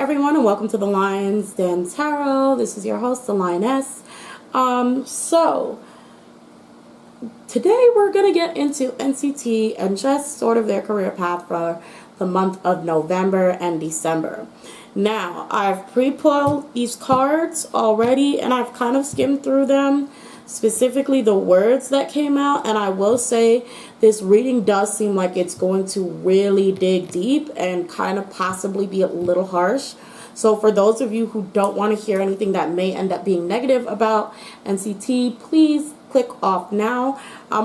everyone, and welcome to the Lion's Den Tarot. This is your host, the Lioness. So today we're going to get into NCT and just sort of their career path for the month of November and December. Now, I've pre-pulled these cards already, and I've kind of skimmed through them, specifically the words that came out, and I will say this reading does seem like it's going to really dig deep and kind of possibly be a little harsh. So for those of you who don't want to hear anything that may end up being negative about NCT, please click off now.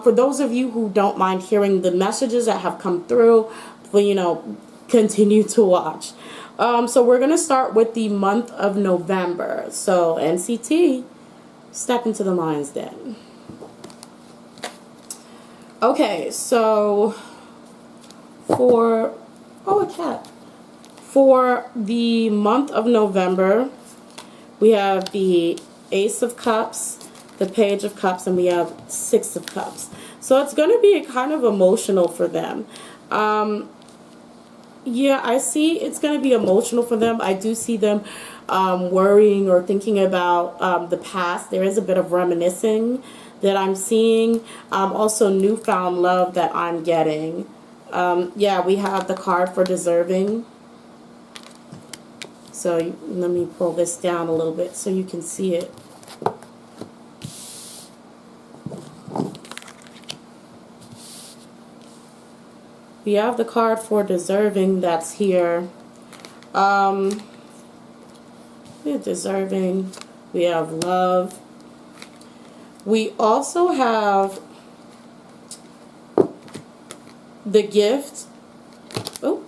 For those of you who don't mind hearing the messages that have come through, continue to watch. So we're going to start with the month of November. So NCT, step into the Lion's Den. Okay, so for the month of November, we have the Ace of Cups, the Page of Cups, and we have Six of Cups. So it's going to be kind of emotional for them. Yeah, I see it's going to be emotional for them. I do see them worrying or thinking about the past. There is a bit of reminiscing that I'm seeing. Also newfound love that I'm getting. Yeah, we have the card for deserving. So let me pull this down a little bit so you can see it. We have the card for deserving that's here. We have deserving. We have love. We also have the gift. Oh,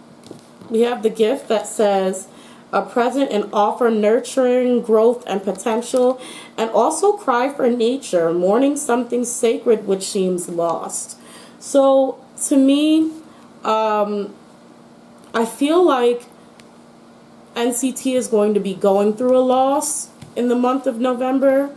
we have the gift that says a present and offer nurturing growth and potential, and also cry for nature, mourning something sacred which seems lost. So to me, I feel like NCT is going to be going through a loss in the month of November.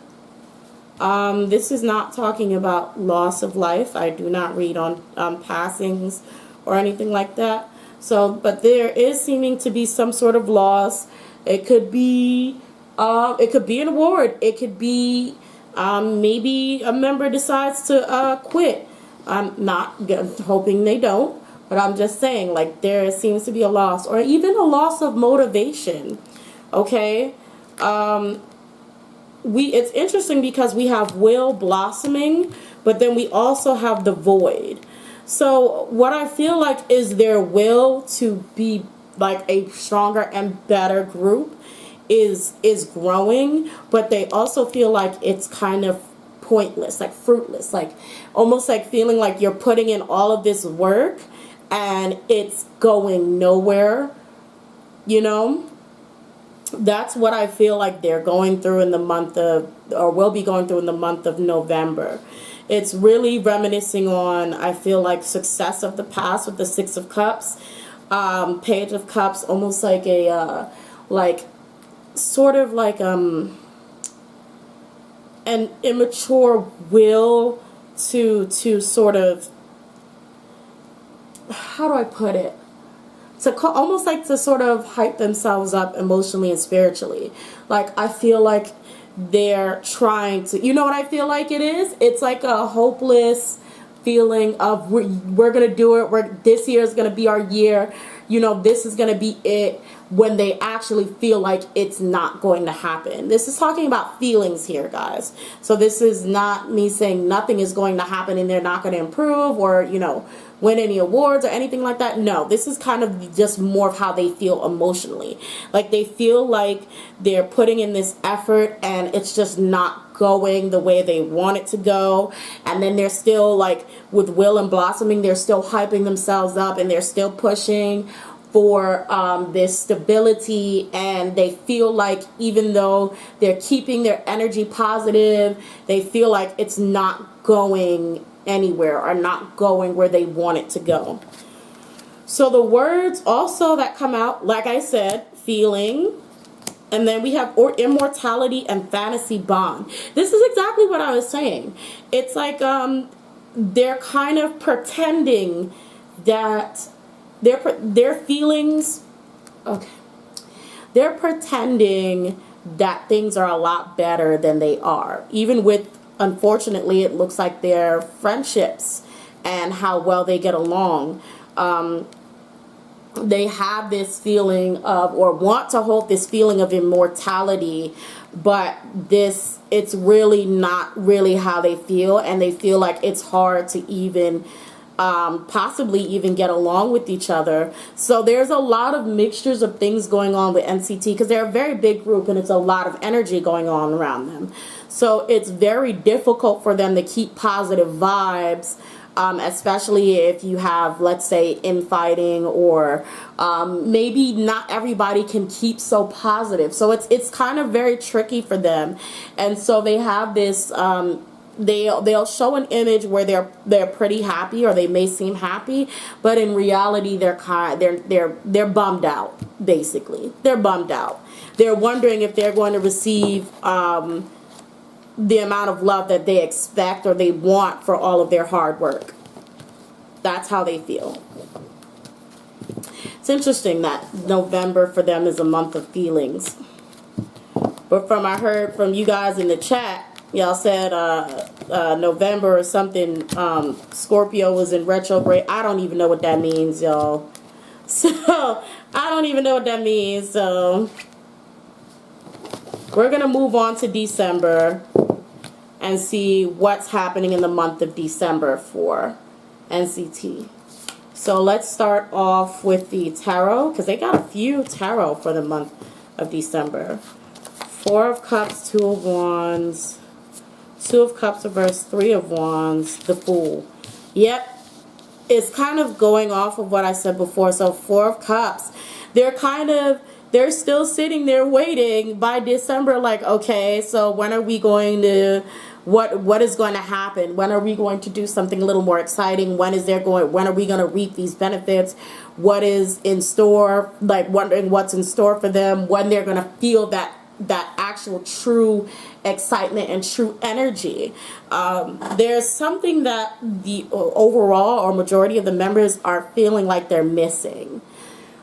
This is not talking about loss of life. I do not read on passings or anything like that. So, but there is seeming to be some sort of loss. It could be an award. It could be maybe a member decides to quit. I'm not hoping they don't, but I'm just saying, like, there seems to be a loss, or even a loss of motivation. Okay. It's interesting because we have will blossoming, but then we also have the void. So what I feel like is their will to be like a stronger and better group is growing, but they also feel like it's kind of pointless, like fruitless, like almost like feeling like you're putting in all of this work and it's going nowhere, That's what I feel like they're going through in the month of, or will be going through in the month of November. It's really reminiscing on, I feel like, success of the past with the Six of Cups, Page of Cups, almost like a, sort of like an immature will to sort of, how do I put it? Almost like to sort of hype themselves up emotionally and spiritually. Like, I feel like they're trying to, you know what I feel like it is? It's like a hopeless feeling of we're going to do it. This year is going to be our year. This is going to be it, when they actually feel like it's not going to happen. This is talking about feelings here, guys. So this is not me saying nothing is going to happen and they're not going to improve or, win any awards or anything like that. No, this is kind of just more of how they feel emotionally. Like, they feel like they're putting in this effort and it's just not going the way they want it to go. And then they're still, like, with will and blossoming, they're still hyping themselves up and they're still pushing for this stability, and they feel like even though they're keeping their energy positive, they feel like it's not going anywhere or not going where they want it to go. So the words also that come out, like I said, feeling, and then we have immortality and fantasy bond. This is exactly what I was saying. It's like they're kind of pretending that their feelings, okay, they're pretending that things are a lot better than they are. Even with, unfortunately, it looks like their friendships and how well they get along. They have this feeling of, or want to hold this feeling of immortality, but it's really not really how they feel, and they feel like it's hard to even possibly even get along with each other. So there's a lot of mixtures of things going on with NCT, because they're a very big group and it's a lot of energy going on around them. So it's very difficult for them to keep positive vibes, especially if you have, let's say, infighting, or maybe not everybody can keep so positive. So it's kind of very tricky for them. And so they have this they'll show an image where they're pretty happy, or they may seem happy, but in reality they're bummed out. Basically, they're bummed out. They're wondering if they're going to receive the amount of love that they expect or they want for all of their hard work. That's how they feel. It's interesting that November for them is a month of feelings. But I heard from you guys in the chat, y'all said November or something, Scorpio was in retrograde. I don't even know what that means, y'all. So, I don't even know what that means. So, we're going to move on to December and see what's happening in the month of December for NCT. So let's start off with the tarot, because they got a few tarot for the month of December. Four of Cups, Two of Wands, Two of Cups reverse, Three of Wands, the Fool. Yep, it's kind of going off of what I said before. So Four of Cups, they're still sitting there waiting by December, like, okay, so when are we going to, what is going to happen? When are we going to do something a little more exciting? When are we going to reap these benefits? What is in store? Like, wondering what's in store for them, when they're going to feel that actual true excitement and true energy. There's something that the overall or majority of the members are feeling like they're missing.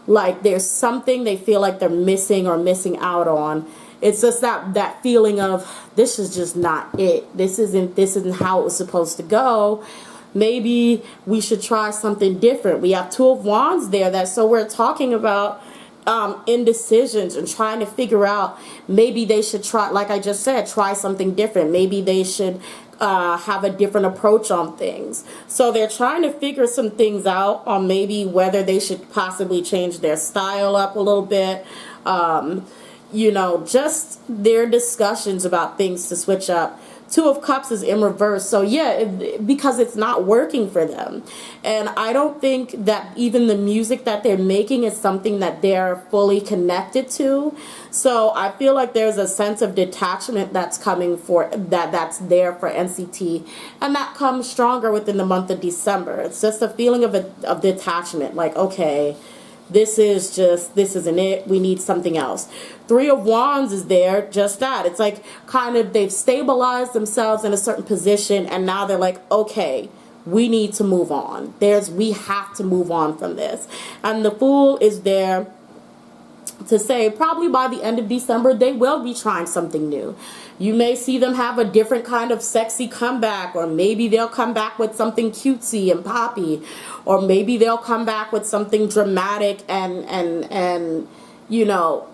Like there's something they feel like they're missing or missing out on. It's just that feeling of, this is just not it. This isn't how it was supposed to go. Maybe we should try something different. We have Two of Wands there, so we're talking about indecisions and trying to figure out, maybe they should try, like I just said, try something different. Maybe they should have a different approach on things. So they're trying to figure some things out on maybe whether they should possibly change their style up a little bit. You know, just their discussions about things to switch up. Two of Cups is in reverse. So yeah, because it's not working for them. And I don't think that even the music that they're making is something that they're fully connected to. So I feel like there's a sense of detachment that's coming that's there for NCT. And that comes stronger within the month of December. It's just a feeling of detachment. Like, okay, this isn't it. We need something else. Three of Wands is there, just that. It's like kind of they've stabilized themselves in a certain position, and now they're like, okay, we need to move on. We have to move on from this. And the Fool is there to say probably by the end of December they will be trying something new. You may see them have a different kind of sexy comeback, or maybe they'll come back with something cutesy and poppy, or maybe they'll come back with something dramatic and you know,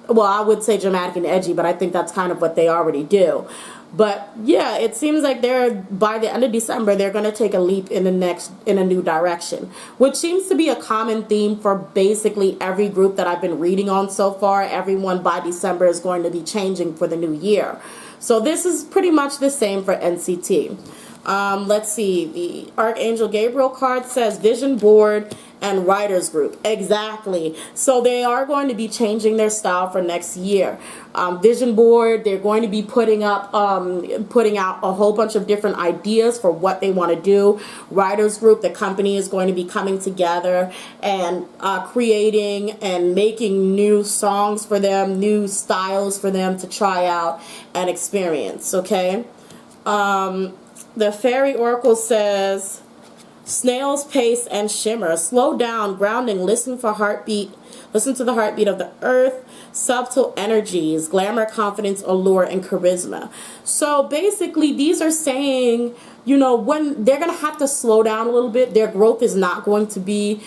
well, I would say dramatic and edgy, but I think that's kind of what they already do. But yeah, it seems like by the end of December, they're going to take a leap in a new direction, which seems to be a common theme for basically every group that I've been reading on so far. Everyone by December is going to be changing for the new year. So this is pretty much the same for NCT. Let's see. The Archangel Gabriel card says Vision Board and Writers Group. Exactly. So they are going to be changing their style for next year. Vision Board, they're going to be putting out a whole bunch of different ideas for what they want to do. Writers Group, the company, is going to be coming together and creating and making new songs for them, new styles for them to try out and experience. Okay. The Fairy Oracle says, Snail's pace and shimmer. Slow down, grounding, listen for heartbeat, listen to the heartbeat of the earth, subtle energies, glamour, confidence, allure, and charisma. So basically, these are saying, you know, when they're going to have to slow down a little bit. Their growth is not going to be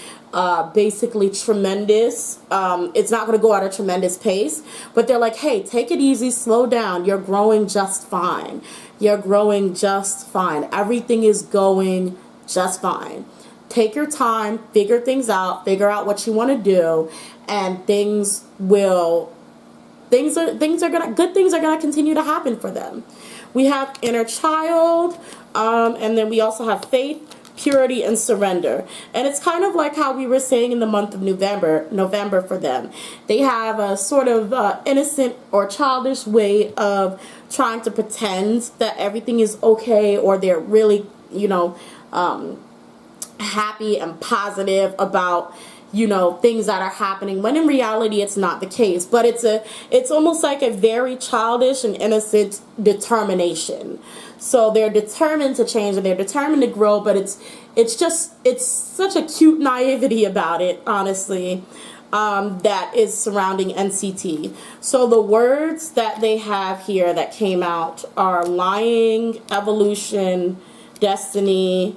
basically tremendous. It's not going to go at a tremendous pace, but they're like, hey, take it easy, slow down. You're growing just fine. You're growing just fine. Everything is going just fine. Take your time, figure things out, figure out what you want to do, and good things are gonna continue to happen for them. We have inner child, and then we also have faith, purity, and surrender. And it's kind of like how we were saying in the month of November for them. They have a sort of innocent or childish way of trying to pretend that everything is okay, or they're really, you know, happy and positive about, you know, things that are happening, when in reality it's not the case. But it's almost like a very childish and innocent determination. So they're determined to change and they're determined to grow, but it's such a cute naivety about it, honestly, that is surrounding NCT. So the words that they have here that came out are lying, evolution, destiny,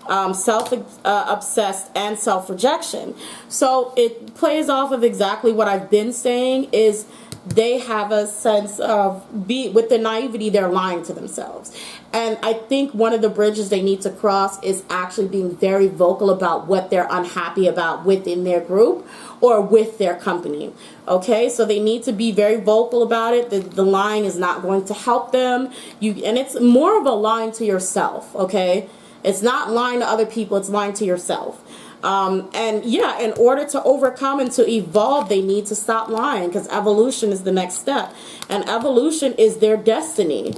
self-obsessed, and self-rejection. So it plays off of exactly what I've been saying, is they have a sense of, with the naivety, they're lying to themselves. And I think one of the bridges they need to cross is actually being very vocal about what they're unhappy about within their group or with their company. Okay, so they need to be very vocal about it. The lying is not going to help them. And it's more of a lying to yourself, okay? It's not lying to other people, it's lying to yourself. And yeah, in order to overcome and to evolve, they need to stop lying, because evolution is the next step. And evolution is their destiny.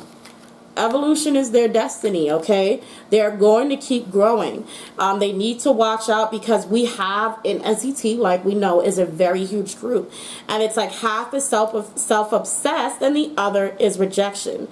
Evolution is their destiny, okay? They're going to keep growing. They need to watch out, because we have in NCT, like we know, is a very huge group. And it's like half is self-obsessed and the other is rejection.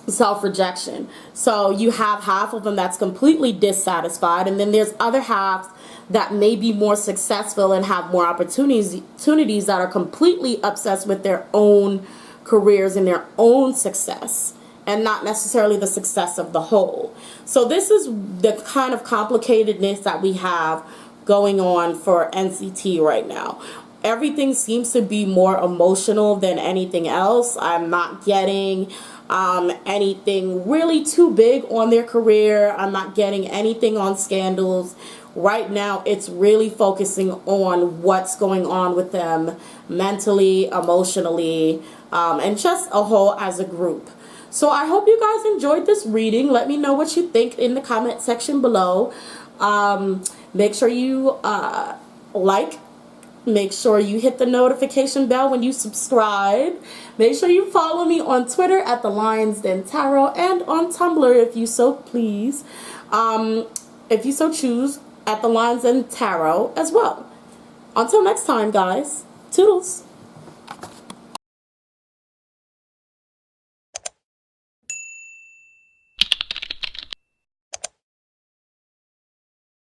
Self-rejection. So you have half of them that's completely dissatisfied, and then there's other halves that may be more successful and have more opportunities that are completely obsessed with their own careers and their own success, and not necessarily the success of the whole. So this is the kind of complicatedness that we have going on for NCT right now. Everything seems to be more emotional than anything else. I'm not getting anything really too big on their career. I'm not getting anything on scandals. Right now, it's really focusing on what's going on with them mentally, emotionally, and just a whole as a group. So I hope you guys enjoyed this reading. Let me know what you think in the comment section below. Make sure you like. Make sure you hit the notification bell when you subscribe. Make sure you follow me on Twitter at The Lion's Den Tarot, and on Tumblr if you so please. If you so choose, at The Lion's Den Tarot as well. Until next time, guys. Toodles.